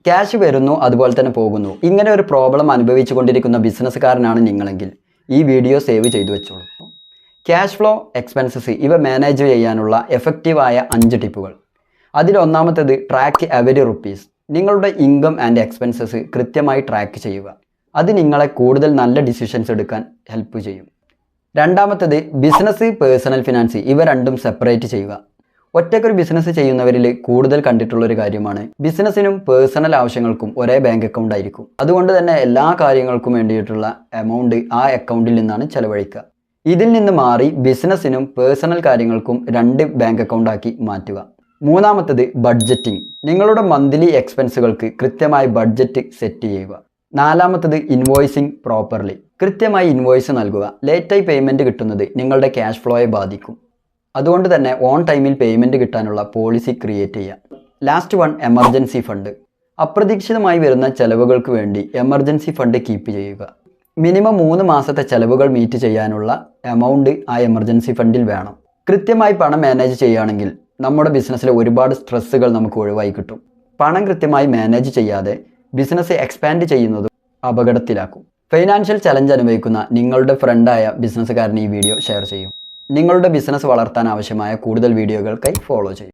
Cash വരുന്നു അതുപോലെ തന്നെ പോകുന്നു. ഇങ്ങനെ ഒരു പ്രോബ്ലം അനുഭവിച്ചുകൊണ്ടിരിക്കുന്ന ബിസിനസ്സുകാരനാണ് നിങ്ങളെങ്കിൽ ഈ വീഡിയോ സേവ് ചെയ്തു വെച്ചോളൂ. ക്യാഷ് ഫ്ലോ, എക്സ്പെൻസസ് ഇവ മാനേജ് ചെയ്യാനുള്ള എഫക്റ്റീവായ 5 ടിപ്പുകൾ. അതിലൊന്നാമത്തേത് ട്രാക്ക് എവരി റുപ്പീസ്. നിങ്ങളുടെ ഇൻകം ആൻഡ് എക്സ്പെൻസസ് കൃത്യമായി ട്രാക്ക് ചെയ്യുക. അത് നിങ്ങളെ കൂടുതൽ നല്ല ഡിസിഷൻസ് എടുക്കാൻ ഹെൽപ്പ് ചെയ്യും. രണ്ടാമത്തേത് ബിസിനസ്, പേഴ്സണൽ ഫിനാൻസ് ഇവ രണ്ടും സെപ്പറേറ്റ് ചെയ്യുക. ഒറ്റയ്ക്കൊരു ബിസിനസ് ചെയ്യുന്നവരിൽ കൂടുതൽ കണ്ടിട്ടുള്ളൊരു കാര്യമാണ് ബിസിനസ്സിനും പേഴ്സണൽ ആവശ്യങ്ങൾക്കും ഒരേ ബാങ്ക് അക്കൗണ്ട് ആയിരിക്കും. അതുകൊണ്ട് തന്നെ എല്ലാ കാര്യങ്ങൾക്കും വേണ്ടിയിട്ടുള്ള എമൗണ്ട് ആ അക്കൗണ്ടിൽ നിന്നാണ് ചെലവഴിക്കുക. ഇതിൽ നിന്ന് മാറി ബിസിനസ്സിനും പേഴ്സണൽ കാര്യങ്ങൾക്കും 2 ബാങ്ക് അക്കൗണ്ട് ആക്കി മാറ്റുക. മൂന്നാമത്തേത് ബഡ്ജറ്റിംഗ്. നിങ്ങളുടെ മന്ത്ലി എക്സ്പെൻസുകൾക്ക് കൃത്യമായി ബഡ്ജറ്റ് സെറ്റ് ചെയ്യുക. നാലാമത്തേത് ഇൻവോയ്സിങ് പ്രോപ്പർലി. കൃത്യമായി ഇൻവോയ്സ് നൽകുക. ലേറ്റായി പേയ്മെൻറ്റ് കിട്ടുന്നത് നിങ്ങളുടെ ക്യാഷ് ഫ്ലോയെ ബാധിക്കും. അതുകൊണ്ട് തന്നെ ഓൺ ടൈമിൽ പേയ്മെൻറ്റ് കിട്ടാനുള്ള പോളിസി ക്രിയേറ്റ് ചെയ്യുക. Last one, emergency fund. അപ്രതീക്ഷിതമായി വരുന്ന ചെലവുകൾക്ക് വേണ്ടി എമർജൻസി ഫണ്ട് കീപ്പ് ചെയ്യുക. മിനിമം 3 മാസത്തെ ചെലവുകൾ മീറ്റ് ചെയ്യാനുള്ള എമൗണ്ട് ആ എമർജൻസി ഫണ്ടിൽ വേണം. കൃത്യമായി പണം മാനേജ് ചെയ്യുകയാണെങ്കിൽ നമ്മുടെ ബിസിനസ്സിലെ ഒരുപാട് സ്ട്രെസ്സുകൾ നമുക്ക് ഒഴിവായി കിട്ടും. പണം കൃത്യമായി മാനേജ് ചെയ്യാതെ ബിസിനസ് എക്സ്പാൻഡ് ചെയ്യുന്നതും അപകടത്തിലാക്കും. ഫൈനാൻഷ്യൽ ചലഞ്ച് അനുഭവിക്കുന്ന നിങ്ങളുടെ ഫ്രണ്ടായ ബിസിനസ്സുകാരന് ഈ വീഡിയോ ഷെയർ ചെയ്യും. നിങ്ങളുടെ ബിസിനസ് വളർത്താൻ ആവശ്യമായ കൂടുതൽ വീഡിയോകൾക്കായി ഫോളോ ചെയ്യും.